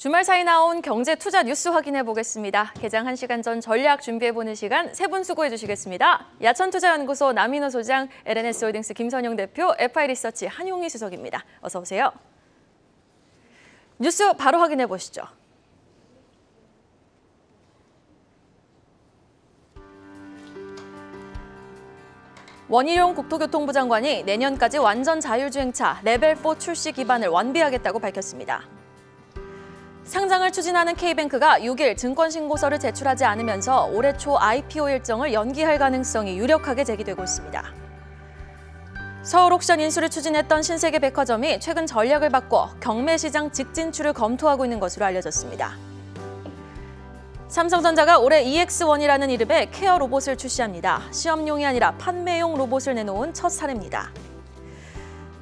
주말 사이 나온 경제 투자 뉴스 확인해 보겠습니다. 개장 1시간 전 전략 준비해보는 시간 세 분 수고해 주시겠습니다. 야천투자연구소 남인호 소장, LNS홀딩스 김선영 대표, FI리서치 한용희 수석입니다. 어서 오세요. 뉴스 바로 확인해 보시죠. 원희룡 국토교통부 장관이 내년까지 완전 자율주행차 레벨4 출시 기반을 완비하겠다고 밝혔습니다. 상장을 추진하는 K뱅크가 6일 증권신고서를 제출하지 않으면서 올해 초 IPO 일정을 연기할 가능성이 유력하게 제기되고 있습니다. 서울 옥션 인수를 추진했던 신세계백화점이 최근 전략을 바꿔 경매시장 직진출을 검토하고 있는 것으로 알려졌습니다. 삼성전자가 올해 EX1이라는 이름의 케어 로봇을 출시합니다. 시험용이 아니라 판매용 로봇을 내놓은 첫 사례입니다.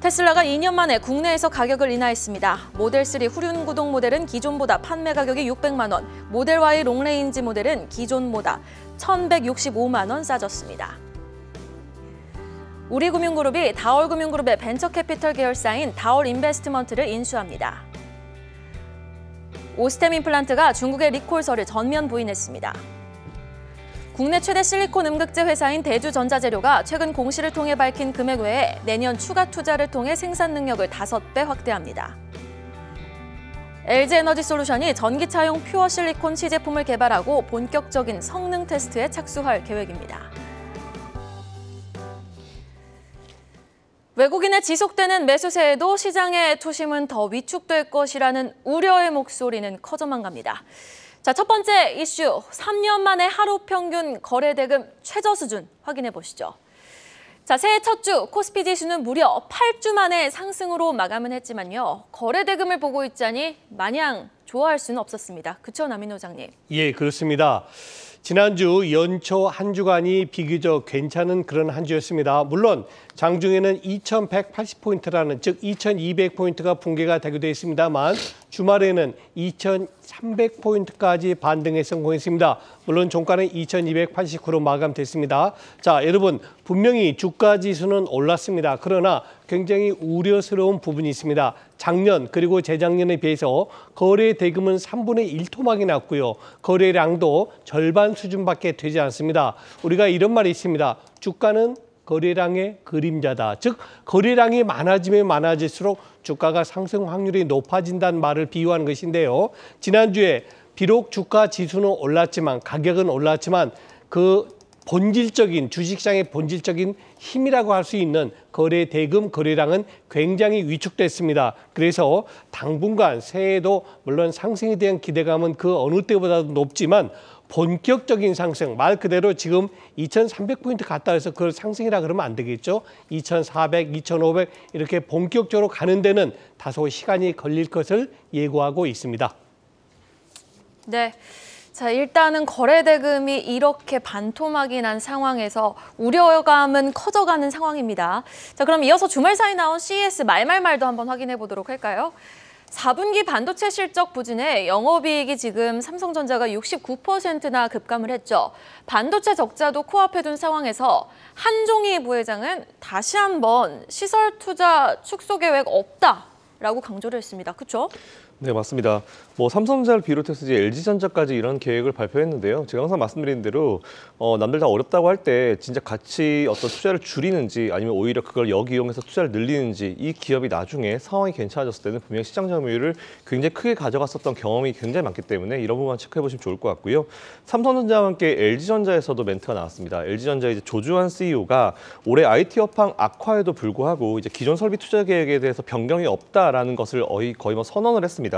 테슬라가 2년 만에 국내에서 가격을 인하했습니다. 모델3 후륜 구동 모델은 기존보다 판매 가격이 600만 원, 모델 Y 롱레인지 모델은 기존보다 1,165만 원 싸졌습니다. 우리금융그룹이 다올금융그룹의 벤처캐피털 계열사인 다올인베스트먼트를 인수합니다. 오스템 임플란트가 중국의 리콜설을 전면 부인했습니다. 국내 최대 실리콘 음극재 회사인 대주전자재료가 최근 공시를 통해 밝힌 금액 외에 내년 추가 투자를 통해 생산 능력을 5배 확대합니다. LG에너지솔루션이 전기차용 퓨어 실리콘 시제품을 개발하고 본격적인 성능 테스트에 착수할 계획입니다. 외국인의 지속되는 매수세에도 시장의 투심은 더 위축될 것이라는 우려의 목소리는 커져만 갑니다. 자, 첫 번째 이슈, 3년 만에 하루 평균 거래 대금 최저 수준 확인해 보시죠. 자, 새해 첫 주 코스피 지수는 무려 8주 만에 상승으로 마감은 했지만요. 거래 대금을 보고 있자니 마냥 좋아할 수는 없었습니다. 그렇죠, 남인호 장님? 예, 그렇습니다. 지난주 연초 한 주간이 비교적 괜찮은 그런 한 주였습니다. 물론 장중에는 2180포인트라는 즉 2200포인트가 붕괴가 되기도 했습니다만 주말에는 2300포인트까지 반등에 성공했습니다. 물론 종가는 2289로 마감됐습니다. 자, 여러분 분명히 주가 지수는 올랐습니다. 그러나 굉장히 우려스러운 부분이 있습니다. 작년 그리고 재작년에 비해서 거래 대금은 3분의 1 토막이 났고요. 거래량도 절반 수준밖에 되지 않습니다. 우리가 이런 말이 있습니다. 주가는 거래량의 그림자다. 즉 거래량이 많아지면 많아질수록 주가가 상승 확률이 높아진다는 말을 비유하는 것인데요. 지난주에 비록 주가 지수는 올랐지만 가격은 올랐지만 그 본질적인 주식시장의 본질적인 힘이라고 할 수 있는 거래 대금 거래량은 굉장히 위축됐습니다. 그래서 당분간 새해에도 물론 상승에 대한 기대감은 그 어느 때보다도 높지만 본격적인 상승, 말 그대로 지금 2300포인트 갔다 해서 그걸 상승이라 그러면 안 되겠죠. 2400, 2500 이렇게 본격적으로 가는 데는 다소 시간이 걸릴 것을 예고하고 있습니다. 네. 자, 일단은 거래 대금이 이렇게 반토막이 난 상황에서 우려감은 커져가는 상황입니다. 자, 그럼 이어서 주말 사이 나온 CES 말말말도 한번 확인해 보도록 할까요? 4분기 반도체 실적 부진에 영업이익이 지금 삼성전자가 69%나 급감을 했죠. 반도체 적자도 코앞에 둔 상황에서 한종희 부회장은 다시 한번 시설 투자 축소 계획 없다라고 강조를 했습니다. 그렇죠? 네, 맞습니다. 삼성전자를 비롯해서 이제 LG전자까지 이런 계획을 발표했는데요. 제가 항상 말씀드린 대로 남들 다 어렵다고 할 때 진짜 같이 어떤 투자를 줄이는지 아니면 오히려 그걸 역이용해서 투자를 늘리는지 이 기업이 나중에 상황이 괜찮아졌을 때는 분명히 시장 점유율을 굉장히 크게 가져갔었던 경험이 굉장히 많기 때문에 이런 부분만 체크해 보시면 좋을 것 같고요. 삼성전자와 함께 LG전자에서도 멘트가 나왔습니다. LG전자의 이제 조주환 CEO가 올해 IT 업황 악화에도 불구하고 이제 기존 설비 투자 계획에 대해서 변경이 없다라는 것을 거의 선언을 했습니다.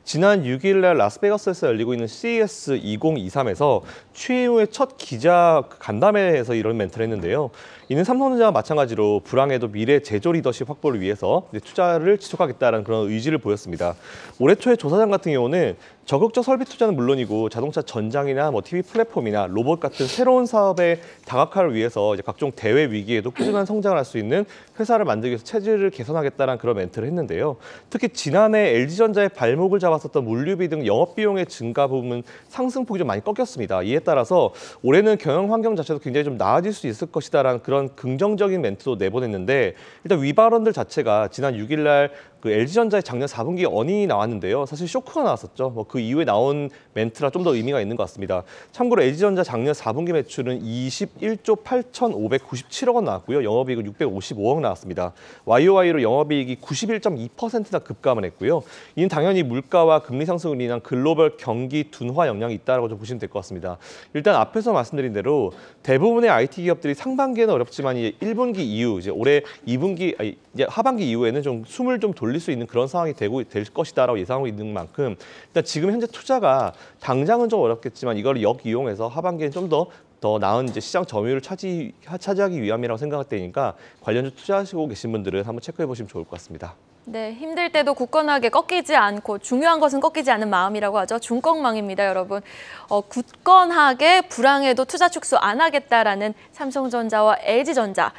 지난 6일 날 라스베가스에서 열리고 있는 CES 2023에서 취임 후에 첫 기자 간담회에서 이런 멘트를 했는데요. 이는 삼성전자와 마찬가지로 불황에도 미래 제조 리더십 확보를 위해서 투자를 지속하겠다는 그런 의지를 보였습니다. 올해 초에 조사장 같은 경우는 적극적 설비 투자는 물론이고 자동차 전장이나 TV 플랫폼이나 로봇 같은 새로운 사업의 다각화를 위해서 이제 각종 대외 위기에도 꾸준한 성장을 할 수 있는 회사를 만들기 위해서 체질을 개선하겠다는 그런 멘트를 했는데요. 특히 지난해 LG전자의 발목을 잡았었던 물류비 등 영업비용의 증가 부분 상승폭이 좀 많이 꺾였습니다. 이에 따라서 올해는 경영 환경 자체도 굉장히 좀 나아질 수 있을 것이다라는 그런 긍정적인 멘트도 내보냈는데 일단 위 발언들 자체가 지난 6일 날 그 LG전자의 작년 4분기 어닝이 나왔는데요. 사실 쇼크가 나왔었죠. 뭐 그 이후에 나온 멘트라 좀 더 의미가 있는 것 같습니다. 참고로 LG전자 작년 4분기 매출은 21조 8,597억 원 나왔고요. 영업이익은 655억 나왔습니다. YOY로 영업이익이 91.2%나 급감을 했고요. 이는 당연히 물가와 금리 상승으로 인한 글로벌 경기 둔화 영향이 있다고 좀 보시면 될 것 같습니다. 일단 앞에서 말씀드린 대로 대부분의 IT 기업들이 상반기에는 어렵지만 1분기 이후 이제 올해 2분기 이제 하반기 이후에는 좀 숨을 좀 돌릴 수 있는 그런 상황이 될 것이다라고 예상하고 있는 만큼 일단 지금 현재 투자가 당장은 좀 어렵겠지만 이걸 역이용해서 하반기에 좀 더 나은 이제 시장 점유율을 차지하기 위함이라고 생각할 때니까 관련주 투자하시고 계신 분들은 한번 체크해 보시면 좋을 것 같습니다. 네, 힘들 때도 굳건하게 꺾이지 않고 중요한 것은 꺾이지 않는 마음이라고 하죠. 중꺾망입니다, 여러분. 굳건하게 불황에도 투자 축소 안 하겠다라는 삼성전자와 LG전자.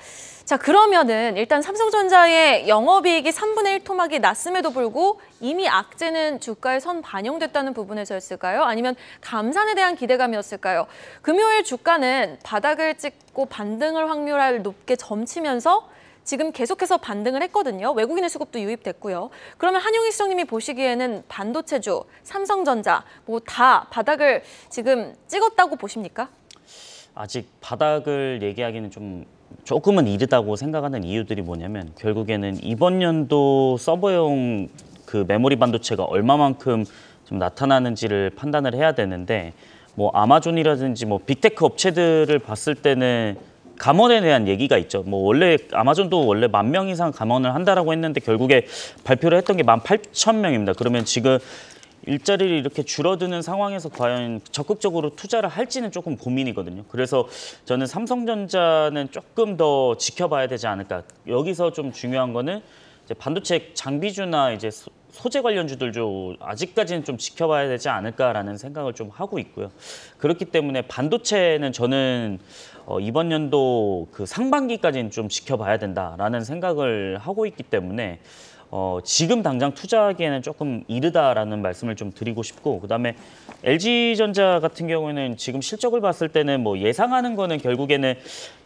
자, 그러면은 일단 삼성전자의 영업이익이 3분의 1 토막이 났음에도 불구하고 이미 악재는 주가에 선 반영됐다는 부분에서였을까요? 아니면 감산에 대한 기대감이었을까요? 금요일 주가는 바닥을 찍고 반등을 확률을 높게 점치면서 지금 계속해서 반등을 했거든요. 외국인의 수급도 유입됐고요. 그러면 한용희 수석님이 보시기에는 반도체주, 삼성전자 뭐 다 바닥을 지금 찍었다고 보십니까? 아직 바닥을 얘기하기는 조금은 이르다고 생각하는 이유들이 뭐냐면 결국에는 이번 연도 서버용 그 메모리 반도체가 얼마만큼 좀 나타나는지를 판단을 해야 되는데 뭐 아마존이라든지 뭐 빅테크 업체들을 봤을 때는 감원에 대한 얘기가 있죠. 뭐 원래 아마존도 원래 10,000명 이상 감원을 한다라고 했는데 결국에 발표를 했던 게 18,000명입니다. 그러면 지금 일자리를 이렇게 줄어드는 상황에서 과연 적극적으로 투자를 할지는 조금 고민이거든요. 그래서 저는 삼성전자는 조금 더 지켜봐야 되지 않을까. 여기서 좀 중요한 거는 이제 반도체 장비주나 이제 소재 관련주들 좀 아직까지는 좀 지켜봐야 되지 않을까라는 생각을 좀 하고 있고요. 그렇기 때문에 반도체는 저는 이번 연도 그 상반기까지는 좀 지켜봐야 된다라는 생각을 하고 있기 때문에 지금 당장 투자하기에는 조금 이르다라는 말씀을 좀 드리고 싶고, 그다음에 LG전자 같은 경우에는 지금 실적을 봤을 때는 뭐 예상하는 거는 결국에는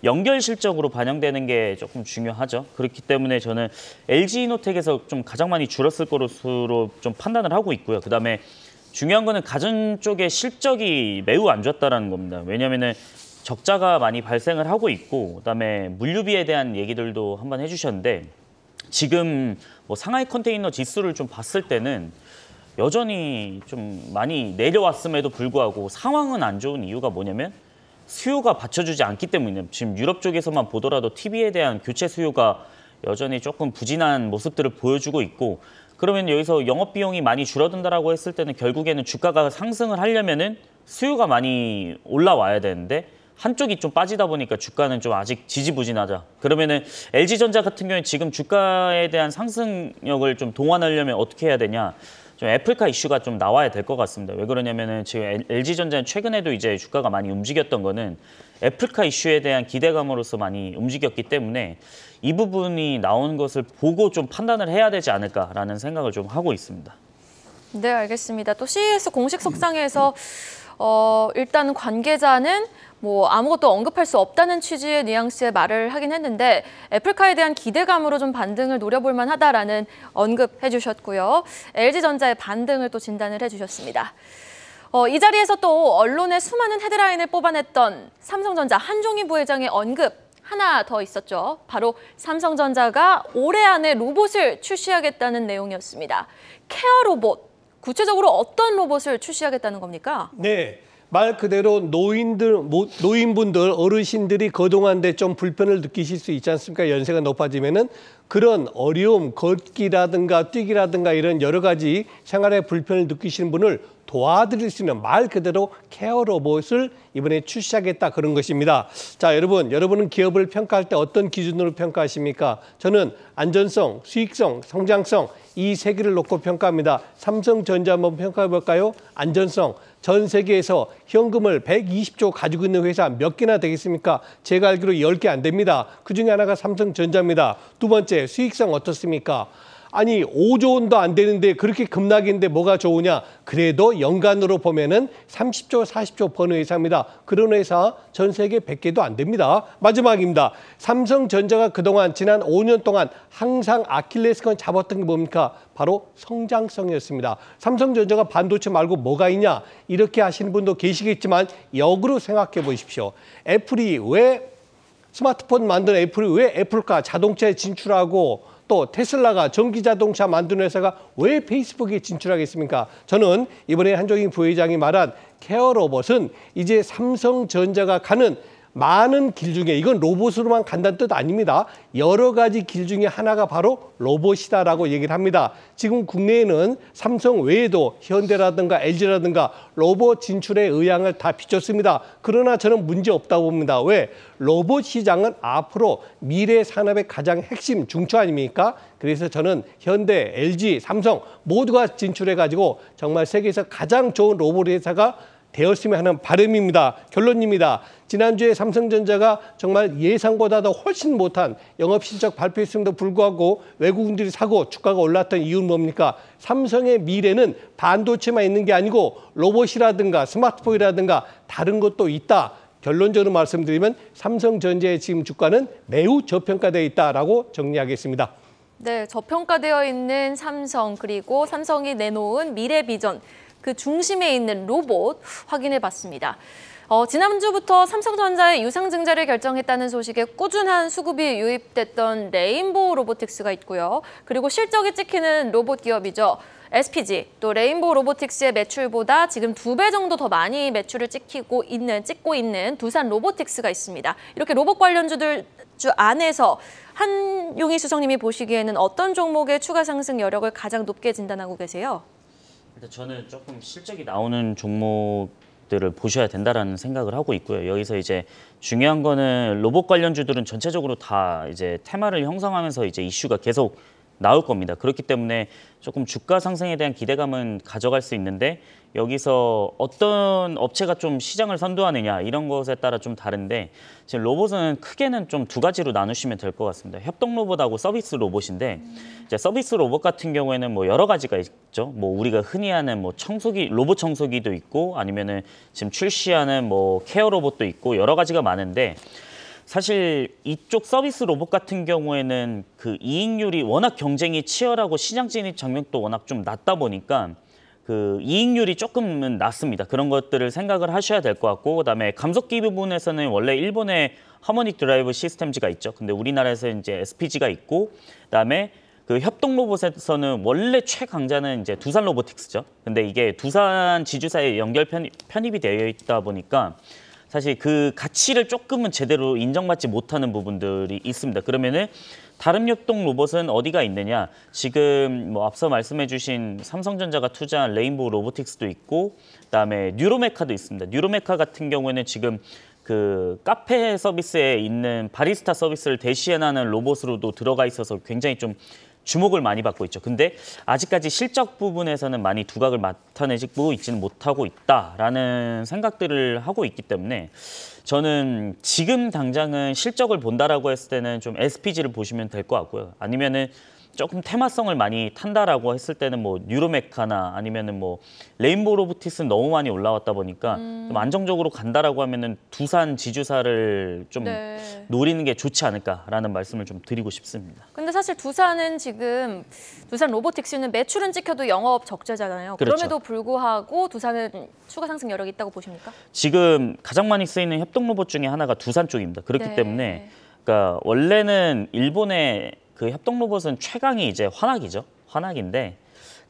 연결 실적으로 반영되는 게 조금 중요하죠. 그렇기 때문에 저는 LG이노텍에서 좀 가장 많이 줄었을 것으로 좀 판단을 하고 있고요. 그다음에 중요한 거는 가전 쪽의 실적이 매우 안 좋았다라는 겁니다. 왜냐하면은 적자가 많이 발생을 하고 있고, 그다음에 물류비에 대한 얘기들도 한번 해주셨는데. 지금 뭐 상하이 컨테이너 지수를 좀 봤을 때는 여전히 좀 많이 내려왔음에도 불구하고 상황은 안 좋은 이유가 뭐냐면 수요가 받쳐주지 않기 때문이에요. 지금 유럽 쪽에서만 보더라도 TV에 대한 교체 수요가 여전히 조금 부진한 모습들을 보여주고 있고, 그러면 여기서 영업 비용이 많이 줄어든다라고 했을 때는 결국에는 주가가 상승을 하려면은 수요가 많이 올라와야 되는데 한쪽이 좀 빠지다 보니까 주가는 좀 아직 지지부진하다. 그러면은 LG전자 같은 경우에 지금 주가에 대한 상승력을 좀 동원하려면 어떻게 해야 되냐? 좀 애플카 이슈가 좀 나와야 될 것 같습니다. 왜 그러냐면은 지금 LG전자는 최근에도 이제 주가가 많이 움직였던 거는 애플카 이슈에 대한 기대감으로서 많이 움직였기 때문에 이 부분이 나오는 것을 보고 좀 판단을 해야 되지 않을까라는 생각을 좀 하고 있습니다. 네, 알겠습니다. 또 CES 공식 석상에서 일단 관계자는 뭐 아무것도 언급할 수 없다는 취지의 뉘앙스의 말을 하긴 했는데 애플카에 대한 기대감으로 좀 반등을 노려볼 만하다라는 언급해 주셨고요. LG전자의 반등을 또 진단을 해주셨습니다. 이 자리에서 또 언론의 수많은 헤드라인을 뽑아냈던 삼성전자 한종희 부회장의 언급 하나 더 있었죠. 바로 삼성전자가 올해 안에 로봇을 출시하겠다는 내용이었습니다. 케어 로봇, 구체적으로 어떤 로봇을 출시하겠다는 겁니까? 네. 말 그대로 노인분들, 어르신들이 거동하는데 좀 불편을 느끼실 수 있지 않습니까? 연세가 높아지면은 그런 어려움, 걷기라든가 뛰기라든가 이런 여러 가지 생활에 불편을 느끼시는 분을 도와드릴 수 있는 말 그대로 케어 로봇을 이번에 출시하겠다 그런 것입니다. 자, 여러분은 기업을 평가할 때 어떤 기준으로 평가하십니까? 저는 안전성, 수익성, 성장성 이 세 개를 놓고 평가합니다. 삼성전자 한번 평가해 볼까요? 안전성. 전 세계에서 현금을 120조 가지고 있는 회사 몇 개나 되겠습니까? 제가 알기로 10개 안 됩니다. 그중에 하나가 삼성전자입니다. 두 번째, 수익성 어떻습니까? 아니 5조 원도 안 되는데 그렇게 급락인데 뭐가 좋으냐? 그래도 연간으로 보면은 30조, 40조 버는 회사입니다. 그런 회사 전 세계 100개도 안 됩니다. 마지막입니다. 삼성전자가 그동안 지난 5년 동안 항상 아킬레스건 잡았던 게 뭡니까? 바로 성장성이었습니다. 삼성전자가 반도체 말고 뭐가 있냐? 이렇게 하시는 분도 계시겠지만 역으로 생각해 보십시오. 애플이 왜 스마트폰 만드는 애플이 왜 애플카 자동차에 진출하고 또 테슬라가 전기자동차 만드는 회사가 왜 페이스북에 진출하겠습니까? 저는 이번에 한종익 부회장이 말한 케어로봇은 이제 삼성전자가 가는 많은 길 중에 이건 로봇으로만 간다는 뜻 아닙니다. 여러 가지 길 중에 하나가 바로 로봇이다라고 얘기를 합니다. 지금 국내에는 삼성 외에도 현대라든가 LG라든가 로봇 진출의 의향을 다 비췄습니다. 그러나 저는 문제 없다고 봅니다. 왜? 로봇 시장은 앞으로 미래 산업의 가장 핵심 중추 아닙니까? 그래서 저는 현대, LG, 삼성 모두가 진출해가지고 정말 세계에서 가장 좋은 로봇 회사가 되었으면 하는 바람입니다. 결론입니다. 지난주에 삼성전자가 정말 예상보다도 훨씬 못한 영업실적 발표했음에도 불구하고 외국인들이 사고 주가가 올랐던 이유는 뭡니까? 삼성의 미래는 반도체만 있는 게 아니고 로봇이라든가 스마트폰이라든가 다른 것도 있다. 결론적으로 말씀드리면 삼성전자의 지금 주가는 매우 저평가되어 있다라고 정리하겠습니다. 네, 저평가되어 있는 삼성 그리고 삼성이 내놓은 미래 비전 그 중심에 있는 로봇 확인해 봤습니다. 지난주부터 삼성전자의 유상증자를 결정했다는 소식에 꾸준한 수급이 유입됐던 레인보우 로보틱스가 있고요. 그리고 실적이 찍히는 로봇 기업이죠. SPG, 또 레인보우 로보틱스의 매출보다 지금 2배 정도 더 많이 매출을 찍고 있는 두산 로보틱스가 있습니다. 이렇게 로봇 관련주들 주 안에서 한용희 수석님이 보시기에는 어떤 종목의 추가 상승 여력을 가장 높게 진단하고 계세요? 일단 저는 조금 실적이 나오는 종목들을 보셔야 된다라는 생각을 하고 있고요. 여기서 이제 중요한 거는 로봇 관련주들은 전체적으로 다 이제 테마를 형성하면서 이제 이슈가 계속 나올 겁니다. 그렇기 때문에 조금 주가 상승에 대한 기대감은 가져갈 수 있는데 여기서 어떤 업체가 좀 시장을 선도하느냐 이런 것에 따라 좀 다른데 지금 로봇은 크게는 좀 두 가지로 나누시면 될 것 같습니다. 협동 로봇하고 서비스 로봇인데 이제 서비스 로봇 같은 경우에는 뭐 여러 가지가 있죠. 뭐 우리가 흔히 하는 뭐 청소기, 로봇 청소기도 있고 아니면은 지금 출시하는 뭐 케어 로봇도 있고 여러 가지가 많은데 사실 이쪽 서비스 로봇 같은 경우에는 그 이익률이 워낙 경쟁이 치열하고 시장 진입 장벽도 워낙 좀 낮다 보니까 그 이익률이 조금은 낮습니다. 그런 것들을 생각을 하셔야 될 것 같고 그다음에 감속기 부분에서는 원래 일본에 하모닉 드라이브 시스템즈가 있죠. 근데 우리나라에서 이제 SPG가 있고 그다음에 그 협동 로봇에서는 원래 최강자는 이제 두산 로보틱스죠. 근데 이게 두산 지주사에 연결 편입이 되어 있다 보니까 사실 그 가치를 조금은 제대로 인정받지 못하는 부분들이 있습니다. 그러면은 다른 협동 로봇은 어디가 있느냐? 지금 뭐 앞서 말씀해주신 삼성전자가 투자한 레인보우 로보틱스도 있고, 그다음에 뉴로메카도 있습니다. 뉴로메카 같은 경우에는 지금 그 카페 서비스에 있는 바리스타 서비스를 대신하는 로봇으로도 들어가 있어서 굉장히 좀 주목을 많이 받고 있죠. 근데 아직까지 실적 부분에서는 많이 두각을 나타내고 있지는 못하고 있다라는 생각들을 하고 있기 때문에 저는 지금 당장은 실적을 본다라고 했을 때는 좀 SPG를 보시면 될 것 같고요. 아니면은 조금 테마성을 많이 탄다라고 했을 때는 뭐 뉴로메카나 아니면은 뭐 레인보우 로보틱스는 너무 많이 올라왔다 보니까 좀 안정적으로 간다라고 하면은 두산 지주사를 좀 노리는 게 좋지 않을까라는 말씀을 좀 드리고 싶습니다. 근데 사실 두산은 지금 두산 로보틱스는 매출은 찍혀도 영업 적자잖아요. 그렇죠. 그럼에도 불구하고 두산은 추가 상승 여력이 있다고 보십니까? 지금 가장 많이 쓰이는 협동 로봇 중에 하나가 두산 쪽입니다. 그렇기 때문에 그러니까 원래는 일본의 그 협동 로봇은 최강이 이제 화낙이죠. 화낙인데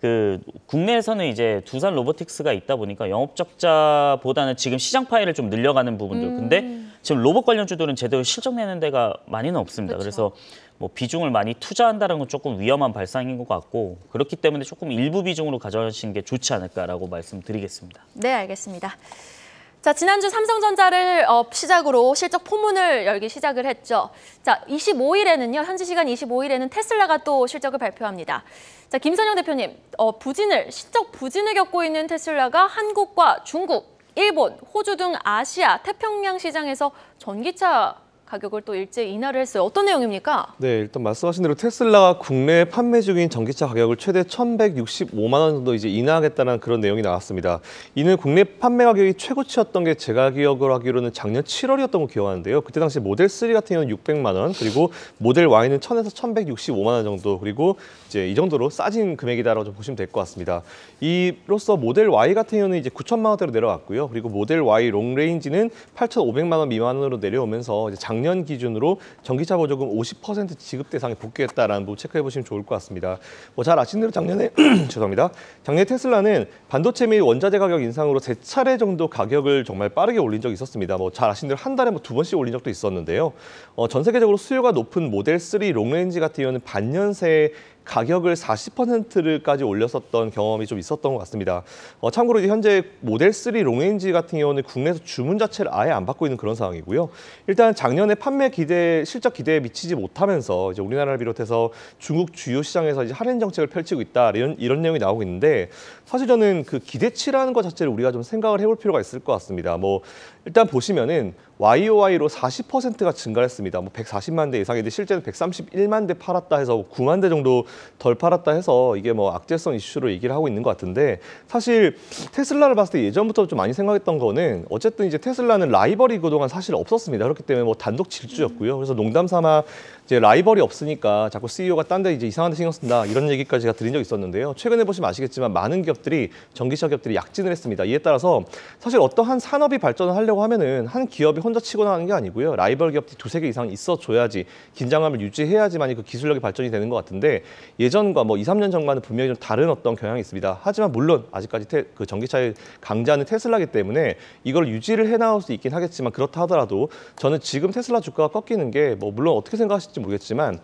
그 국내에서는 이제 두산 로보틱스가 있다 보니까 영업 적자보다는 지금 시장 파이를 좀 늘려가는 부분들. 근데 지금 로봇 관련주들은 제대로 실적 내는 데가 많이는 없습니다. 그래서 뭐 비중을 많이 투자한다는 건 조금 위험한 발상인 것 같고 그렇기 때문에 조금 일부 비중으로 가져가시는 게 좋지 않을까라고 말씀드리겠습니다. 네, 알겠습니다. 자, 지난주 삼성전자를 시작으로 실적 포문을 열기 시작을 했죠. 자, 25일에는요, 현지 시간 25일에는 테슬라가 또 실적을 발표합니다. 자, 김선영 대표님, 실적 부진을 겪고 있는 테슬라가 한국과 중국, 일본, 호주 등 아시아, 태평양 시장에서 전기차 가격을 또 일제 인하를 했어요. 어떤 내용입니까? 네, 일단 말씀하신 대로 테슬라가 국내에 판매 중인 전기차 가격을 최대 1,165만 원 정도 이제 인하하겠다는 그런 내용이 나왔습니다. 이는 국내 판매 가격이 최고치였던 게 제가 기억을 하기로는 작년 7월이었던 거 기억하는데요. 그때 당시 모델 3 같은 경우는 600만 원, 그리고 모델 Y는 1,000에서 1,165만 원 정도, 그리고 이제 이 정도로 싸진 금액이다라고 좀 보시면 될 것 같습니다. 이로써 모델 Y 같은 경우는 이제 9천만 원대로 내려왔고요. 그리고 모델 Y 롱레인지는 8,500만 원 미만으로 내려오면서 이제 작년 기준으로 전기차 보조금 50% 지급 대상에 복귀했다라는 부분 체크해 보시면 좋을 것 같습니다. 잘 아시는 대로 작년에 죄송합니다. 작년에 테슬라는 반도체 및 원자재 가격 인상으로 3차례 정도 가격을 정말 빠르게 올린 적이 있었습니다. 잘 아시는 대로 한 달에 2번씩 올린 적도 있었는데요. 전 세계적으로 수요가 높은 모델 3 롱레인지 같은 경우는 반년 새에 가격을 40%까지 올렸었던 경험이 좀 있었던 것 같습니다. 참고로 이제 현재 모델 3 롱레인지 같은 경우는 국내에서 주문 자체를 아예 안 받고 있는 그런 상황이고요. 일단 작년에 판매 실적 기대에 미치지 못하면서 이제 우리나라를 비롯해서 중국 주요 시장에서 이제 할인 정책을 펼치고 있다 이런 내용이 나오고 있는데, 사실 저는 그 기대치라는 것 자체를 우리가 좀 생각을 해볼 필요가 있을 것 같습니다. 일단 보시면은 YOY로 40%가 증가했습니다. 140만 대 이상인데 실제는 131만 대 팔았다 해서 9만 대 정도 덜 팔았다 해서 이게 악재성 이슈로 얘기를 하고 있는 것 같은데, 사실 테슬라를 봤을 때 예전부터 좀 많이 생각했던 거는 어쨌든 이제 테슬라는 라이벌이 그동안 사실 없었습니다. 그렇기 때문에 단독 질주였고요. 그래서 농담 삼아 이제 라이벌이 없으니까 자꾸 CEO가 딴 데 이제 이상한 데 신경 쓴다 이런 얘기까지 제가 드린 적이 있었는데요. 최근에 보시면 아시겠지만 많은 기업들이 전기차 기업들이 약진을 했습니다. 이에 따라서 사실 어떠한 산업이 발전을 하려고 하면은 한 기업이 혼자 치고 나가는 게 아니고요. 라이벌 기업들이 2-3개 이상 있어줘야지, 긴장감을 유지해야지만이 그 기술력이 발전이 되는 것 같은데, 예전과 2-3년 전과는 분명히 좀 다른 어떤 경향이 있습니다. 하지만 물론 아직까지 그 전기차의 강자는 테슬라이기 때문에 이걸 유지를 해나갈 수 있긴 하겠지만, 그렇다 하더라도 저는 지금 테슬라 주가가 꺾이는 게 물론 어떻게 생각하실지 모르겠지만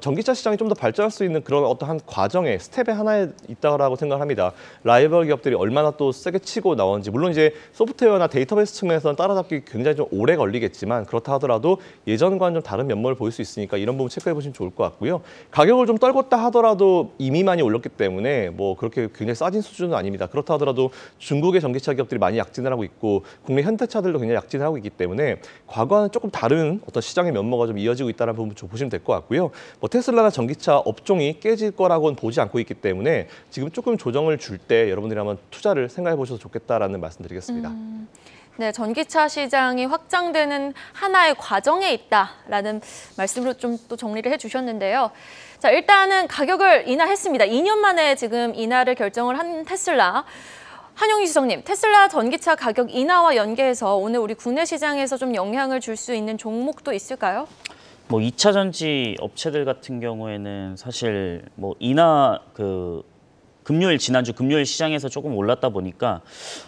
전기차 시장이 좀 더 발전할 수 있는 그런 어떠한 과정의 스텝에 하나에 있다고 생각합니다. 라이벌 기업들이 얼마나 또 세게 치고 나오는지, 물론 이제 소프트웨어나 데이터베이스 측면에서는 따라잡기 굉장히 좀 오래 걸리겠지만, 그렇다 하더라도 예전과는 좀 다른 면모를 보일 수 있으니까 이런 부분 체크해 보시면 좋을 것 같고요. 가격을 좀 떨궜다 하더라도 이미 많이 올렸기 때문에 그렇게 굉장히 싸진 수준은 아닙니다. 그렇다 하더라도 중국의 전기차 기업들이 많이 약진을 하고 있고 국내 현대차들도 굉장히 약진을 하고 있기 때문에 과거와는 조금 다른 어떤 시장의 면모가 좀 이어지고 있다는 부분 좀 보시면 될 것 같고요. 테슬라나 전기차 업종이 깨질 거라고는 보지 않고 있기 때문에 지금 조금 조정을 줄 때 여러분들이 한번 투자를 생각해 보셔도 좋겠다라는 말씀드리겠습니다. 네, 전기차 시장이 확장되는 하나의 과정에 있다라는 말씀으로 좀 또 정리를 해주셨는데요. 자, 일단은 가격을 인하했습니다. 2년 만에 지금 인하를 결정을 한 테슬라. 한영희 수석님, 테슬라 전기차 가격 인하와 연계해서 오늘 우리 국내 시장에서 좀 영향을 줄 수 있는 종목도 있을까요? 2차 전지 업체들 같은 경우에는 사실 인하 지난주 금요일 시장에서 조금 올랐다 보니까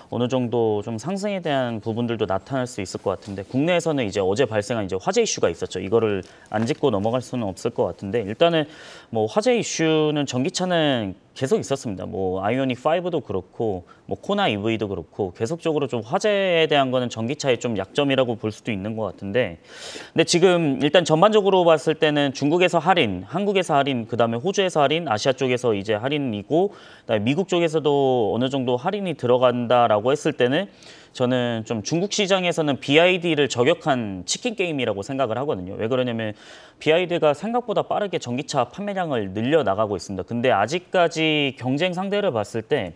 어느 정도 좀 상승에 대한 부분들도 나타날 수 있을 것 같은데, 국내에서는 이제 어제 발생한 이제 화재 이슈가 있었죠. 이거를 안 짚고 넘어갈 수는 없을 것 같은데, 일단은 화재 이슈는 전기차는 계속 있었습니다. 아이오닉 5도 그렇고 코나 EV도 그렇고 계속적으로 좀 화재에 대한 거는 전기차의 좀 약점이라고 볼 수도 있는 것 같은데, 근데 지금 일단 전반적으로 봤을 때는 중국에서 할인, 한국에서 할인, 그다음에 호주에서 할인, 아시아 쪽에서 이제 할인이고, 그다음에 미국 쪽에서도 어느 정도 할인이 들어간다라고 했을 때는 저는 좀 중국 시장에서는 BYD를 저격한 치킨 게임이라고 생각을 하거든요. 왜 그러냐면 BYD가 생각보다 빠르게 전기차 판매량을 늘려나가고 있습니다. 근데 아직까지 경쟁 상대를 봤을 때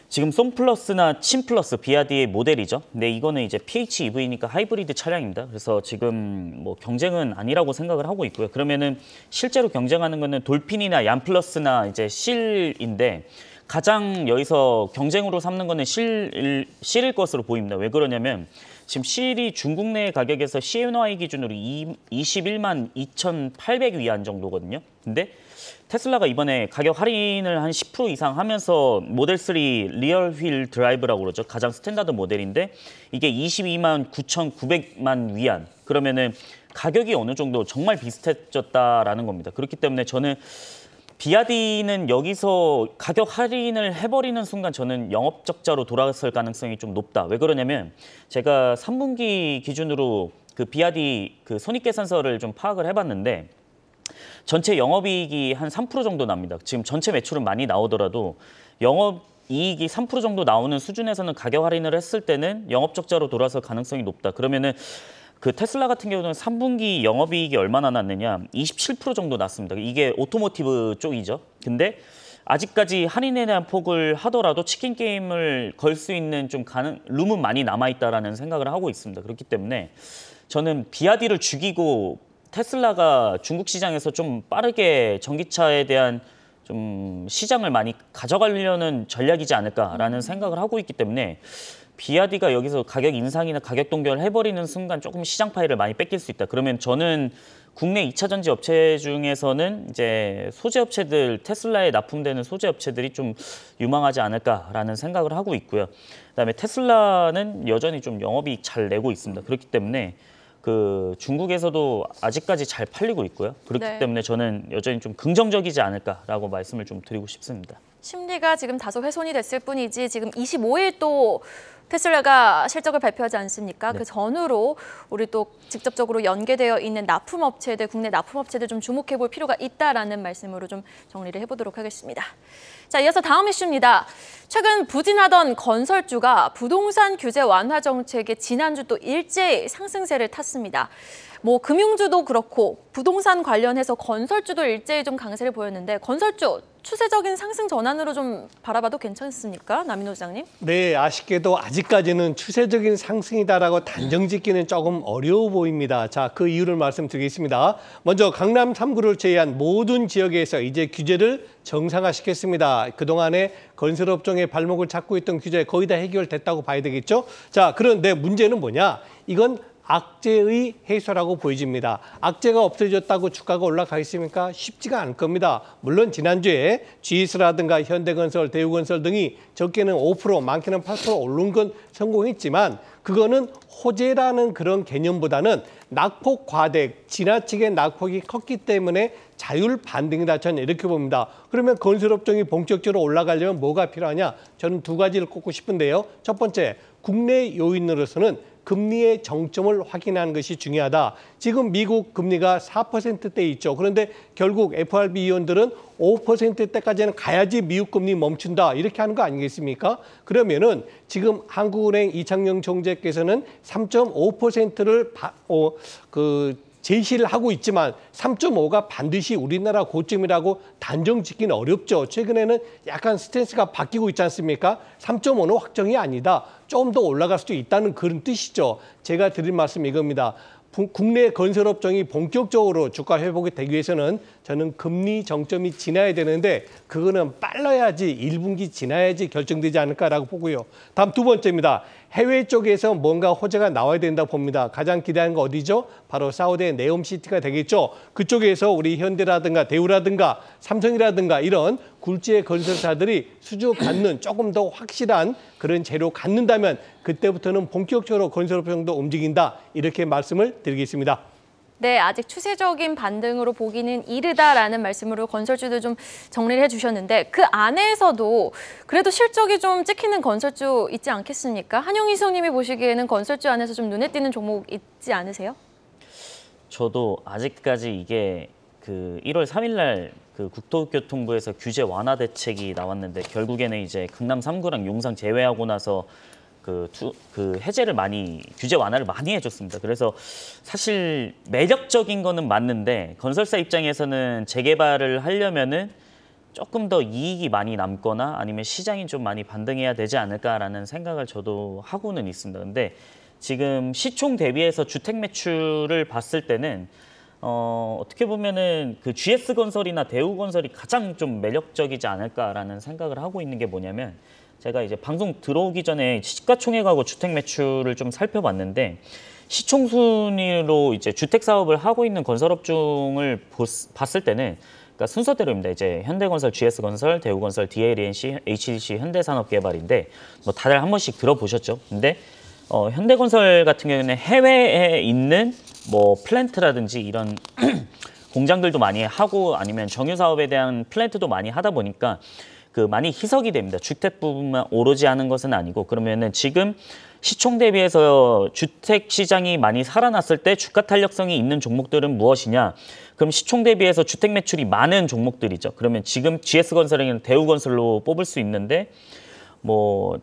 지금 송플러스나 친플러스, BYD의 모델이죠. 근데 이거는 이제 PHEV니까 하이브리드 차량입니다. 그래서 지금 경쟁은 아니라고 생각을 하고 있고요. 그러면은 실제로 경쟁하는 거는 돌핀이나 얀플러스나 이제 실인데, 가장 여기서 경쟁으로 삼는 거는 실일 것으로 보입니다. 왜 그러냐면 지금 실이 중국 내 가격에서 CNY 기준으로 21만 2,800 위안 정도거든요. 근데 테슬라가 이번에 가격 할인을 한 10% 이상 하면서 모델 3 리얼 휠 드라이브라고 그러죠. 가장 스탠다드 모델인데 이게 22만 9,900만 위안. 그러면은 가격이 어느 정도 정말 비슷해졌다라는 겁니다. 그렇기 때문에 저는 BYD는 여기서 가격 할인을 해버리는 순간 저는 영업적자로 돌아갔을 가능성이 좀 높다. 왜 그러냐면 제가 3분기 기준으로 그 BYD 그 손익계산서를 좀 파악을 해봤는데, 전체 영업이익이 한 3% 정도 납니다. 지금 전체 매출은 많이 나오더라도 영업이익이 3% 정도 나오는 수준에서는 가격 할인을 했을 때는 영업적자로 돌아설 가능성이 높다. 그러면은 그 테슬라 같은 경우는 3분기 영업이익이 얼마나 났느냐? 27% 정도 났습니다. 이게 오토모티브 쪽이죠. 근데 아직까지 할인에 대한 폭을 하더라도 치킨 게임을 걸 수 있는 좀 룸은 많이 남아있다라는 생각을 하고 있습니다. 그렇기 때문에 저는 비아디를 죽이고 테슬라가 중국 시장에서 좀 빠르게 전기차에 대한 좀 시장을 많이 가져가려는 전략이지 않을까라는 생각을 하고 있기 때문에 비아디가 여기서 가격 인상이나 가격 동결을 해버리는 순간 조금 시장 파이를 많이 뺏길 수 있다. 그러면 저는 국내 2차 전지 업체 중에서는 이제 소재 업체들, 테슬라에 납품되는 소재 업체들이 좀 유망하지 않을까라는 생각을 하고 있고요. 그다음에 테슬라는 여전히 좀 영업이익 잘 내고 있습니다. 그렇기 때문에 그 중국에서도 아직까지 잘 팔리고 있고요. 그렇기 네. 때문에 저는 여전히 좀 긍정적이지 않을까라고 말씀을 좀 드리고 싶습니다. 심리가 지금 다소 훼손이 됐을 뿐이지 지금 25일 또 테슬라가 실적을 발표하지 않습니까? 네. 그 전후로 우리 또 직접적으로 연계되어 있는 납품업체들, 국내 납품업체들 좀 주목해 볼 필요가 있다라는 말씀으로 좀 정리를 해보도록 하겠습니다. 자, 이어서 다음 이슈입니다. 최근 부진하던 건설주가 부동산 규제 완화 정책에 지난주 또 일제히 상승세를 탔습니다. 뭐 금융주도 그렇고 부동산 관련해서 건설주도 일제히 좀 강세를 보였는데 건설주 추세적인 상승 전환으로 좀 바라봐도 괜찮습니까? 남인호 부장님? 네, 아쉽게도 아직까지는 추세적인 상승이다라고 단정짓기는 조금 어려워 보입니다. 자, 그 이유를 말씀드리겠습니다. 먼저 강남 3구를 제외한 모든 지역에서 이제 규제를 정상화시켰습니다. 그동안에 건설업종의 발목을 잡고 있던 규제 거의 다 해결됐다고 봐야 되겠죠? 자, 그런데 문제는 뭐냐? 이건 악재의 해소라고 보여집니다. 악재가 없어졌다고 주가가 올라가겠습니까? 쉽지가 않을 겁니다. 물론 지난주에 GS라든가 현대건설, 대우건설 등이 적게는 5%, 많게는 8% 오른 건 성공했지만 그거는 호재라는 그런 개념보다는 낙폭 과대, 지나치게 낙폭이 컸기 때문에 자율 반등이다. 저는 이렇게 봅니다. 그러면 건설업종이 본격적으로 올라가려면 뭐가 필요하냐? 저는 두 가지를 꼽고 싶은데요. 첫 번째, 국내 요인으로서는 금리의 정점을 확인하는 것이 중요하다. 지금 미국 금리가 4%대 있죠. 그런데 결국 FRB 위원들은 5%대까지는 가야지 미국 금리 멈춘다. 이렇게 하는 거 아니겠습니까? 그러면은 지금 한국은행 이창용 총재께서는 3.5%를 제시를 하고 있지만 3.5가 반드시 우리나라 고점이라고 단정 짓기는 어렵죠. 최근에는 약간 스탠스가 바뀌고 있지 않습니까? 3.5는 확정이 아니다. 좀 더 올라갈 수도 있다는 그런 뜻이죠. 제가 드릴 말씀 이겁니다. 국내 건설업종이 본격적으로 주가 회복이 되기 위해서는 저는 금리 정점이 지나야 되는데 그거는 빨라야지 1분기 지나야지 결정되지 않을까라고 보고요. 다음 두 번째입니다. 해외 쪽에서 뭔가 호재가 나와야 된다고 봅니다. 가장 기대하는 거 어디죠? 바로 사우디의 네옴시티가 되겠죠. 그쪽에서 우리 현대라든가 대우라든가 삼성이라든가 이런 굴지의 건설사들이 수주 갖는 조금 더 확실한 그런 재료 갖는다면 그때부터는 본격적으로 건설업종도 움직인다. 이렇게 말씀을 드리겠습니다. 네, 아직 추세적인 반등으로 보기는 이르다라는 말씀으로 건설주들 좀 정리를 해주셨는데 그 안에서도 그래도 실적이 좀 찍히는 건설주 있지 않겠습니까? 한용희 소님이 보시기에는 건설주 안에서 좀 눈에 띄는 종목 있지 않으세요? 저도 아직까지 이게 그 1월 3일 날 그 국토교통부에서 규제 완화 대책이 나왔는데 결국에는 이제 강남 3구랑 용산 제외하고 나서 그 해제를 규제 완화를 많이 해줬습니다. 그래서 사실 매력적인 거는 맞는데 건설사 입장에서는 재개발을 하려면은 조금 더 이익이 많이 남거나 아니면 시장이 좀 많이 반등해야 되지 않을까라는 생각을 저도 하고는 있습니다. 근데 지금 시총 대비해서 주택 매출을 봤을 때는 어떻게 보면은 그 GS건설이나 대우건설이 가장 좀 매력적이지 않을까라는 생각을 하고 있는 게 뭐냐면 제가 이제 방송 들어오기 전에 시가총액하고 주택 매출을 좀 살펴봤는데 시총 순위로 이제 주택 사업을 하고 있는 건설업종을 봤을 때는 그러니까 순서대로입니다. 이제 현대건설, GS건설, 대우건설, DLNC, HDC, 현대산업개발인데 뭐 다들 한 번씩 들어보셨죠? 근데 현대건설 같은 경우에는 해외에 있는 뭐 플랜트라든지 이런 공장들도 많이 하고 아니면 정유 사업에 대한 플랜트도 많이 하다 보니까 그 많이 희석이 됩니다. 주택 부분만 오로지 하는 것은 아니고 그러면은 지금 시총 대비해서 주택 시장이 많이 살아났을 때 주가 탄력성이 있는 종목들은 무엇이냐? 그럼 시총 대비해서 주택 매출이 많은 종목들이죠. 그러면 지금 GS건설이나 대우건설로 뽑을 수 있는데 뭐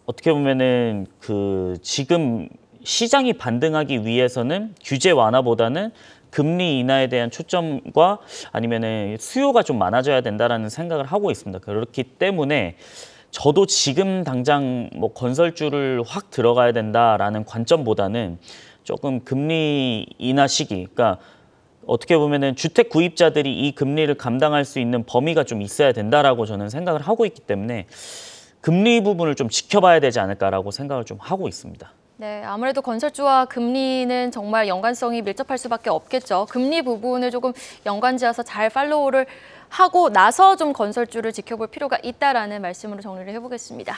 어떻게 보면은 그 지금 시장이 반등하기 위해서는 규제 완화보다는 금리 인하에 대한 초점과 아니면은 수요가 좀 많아져야 된다라는 생각을 하고 있습니다. 그렇기 때문에 저도 지금 당장 뭐 건설주를 확 들어가야 된다라는 관점보다는 조금 금리 인하 시기, 그러니까 어떻게 보면은 주택 구입자들이 이 금리를 감당할 수 있는 범위가 좀 있어야 된다라고 저는 생각을 하고 있기 때문에 금리 부분을 좀 지켜봐야 되지 않을까라고 생각을 좀 하고 있습니다. 네, 아무래도 건설주와 금리는 정말 연관성이 밀접할 수밖에 없겠죠. 금리 부분을 조금 연관지어서 잘 팔로우를 하고 나서 좀 건설주를 지켜볼 필요가 있다라는 말씀으로 정리를 해보겠습니다.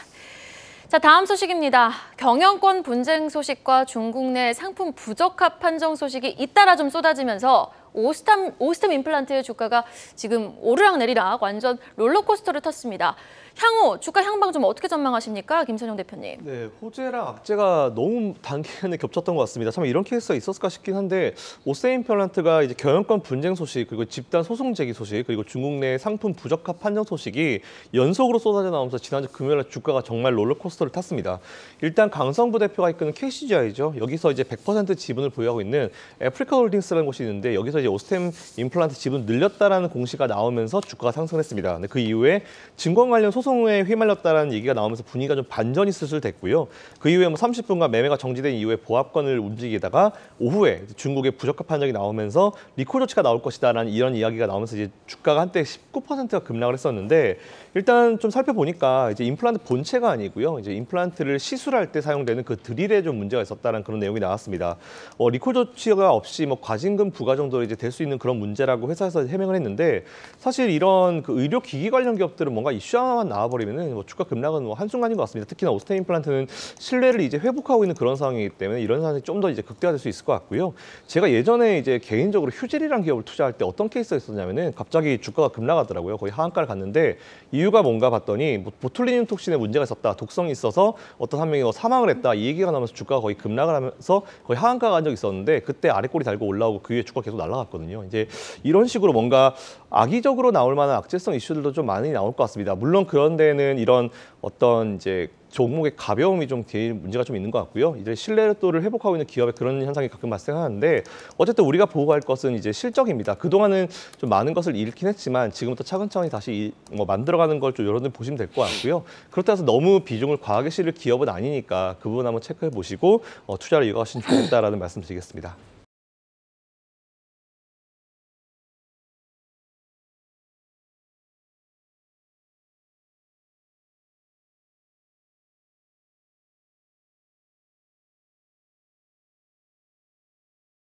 자, 다음 소식입니다. 경영권 분쟁 소식과 중국 내 상품 부적합 판정 소식이 잇따라 좀 쏟아지면서 오스템 임플란트의 주가가 지금 오르락내리락 완전 롤러코스터를 탔습니다. 향후 주가 향방 좀 어떻게 전망하십니까, 김선영 대표님? 네, 호재랑 악재가 너무 단기간에 겹쳤던 것 같습니다. 참 이런 케이스가 있었을까 싶긴 한데 오스템 임플란트가 이제 경영권 분쟁 소식, 그리고 집단 소송 제기 소식, 그리고 중국 내 상품 부적합 판정 소식이 연속으로 쏟아져 나오면서 지난주 금요일에 주가가 정말 롤러코스터를 탔습니다. 일단 강성부 대표가 이끄는 KCGI죠. 여기서 이제 100% 지분을 보유하고 있는 애프리카 홀딩스라는 곳이 있는데 여기서 이제 오스템 임플란트 지분 늘렸다라는 공시가 나오면서 주가가 상승했습니다. 근데 그 이후에 증권 관련 소송에 휘말렸다라는 얘기가 나오면서 분위기가 좀 반전이 슬슬됐고요. 그 이후에 뭐 30분간 매매가 정지된 이후에 보합권을 움직이다가 오후에 중국의 부적합 판정이 나오면서 리콜 조치가 나올 것이다라는 이런 이야기가 나오면서 이제 주가가 한때 19%가 급락을 했었는데 일단 좀 살펴보니까 이제 임플란트 본체가 아니고요. 이제 임플란트를 시술할 때 사용되는 그 드릴에 좀 문제가 있었다는 그런 내용이 나왔습니다. 리콜 조치가 없이 뭐 과징금 부과 정도 이제 될 수 있는 그런 문제라고 회사에서 해명을 했는데 사실 이런 그 의료 기기 관련 기업들은 뭔가 이슈 하나만 나와버리면은 뭐 주가 급락은 뭐 한순간인 것 같습니다. 특히나 오스템 임플란트는 신뢰를 이제 회복하고 있는 그런 상황이기 때문에 이런 상황이 좀 더 이제 극대화될 수 있을 것 같고요. 제가 예전에 이제 개인적으로 휴젤이라는 기업을 투자할 때 어떤 케이스가 있었냐면은 갑자기 주가가 급락하더라고요. 거의 하한가를 갔는데 이유가 뭔가 봤더니 뭐 보툴리늄 톡신에 문제가 있었다, 독성이 있어서 어떤 한 명이 사망을 했다 이 얘기가 나오면서 주가가 거의 급락을 하면서 거의 하한가가 간 적이 있었는데 그때 아래 꼬리 달고 올라오고 그 위에 주가 계속 날아갔거든요. 이제 이런 식으로 뭔가 악의적으로 나올 만한 악재성 이슈들도 좀 많이 나올 것 같습니다. 물론 그런 데는 이런 어떤 이제 종목의 가벼움이 좀 제일 문제가 좀 있는 것 같고요. 이제 신뢰도를 회복하고 있는 기업에 그런 현상이 가끔 발생하는데 어쨌든 우리가 보호할 것은 이제 실적입니다. 그동안은 좀 많은 것을 잃긴 했지만 지금부터 차근차근히 다시 뭐 만들어가는 걸 좀 여러분들 보시면 될 것 같고요. 그렇다고 해서 너무 비중을 과하게 실을 기업은 아니니까 그 부분 한번 체크해 보시고 투자를 이어가시면 좋겠다라는 말씀 드리겠습니다.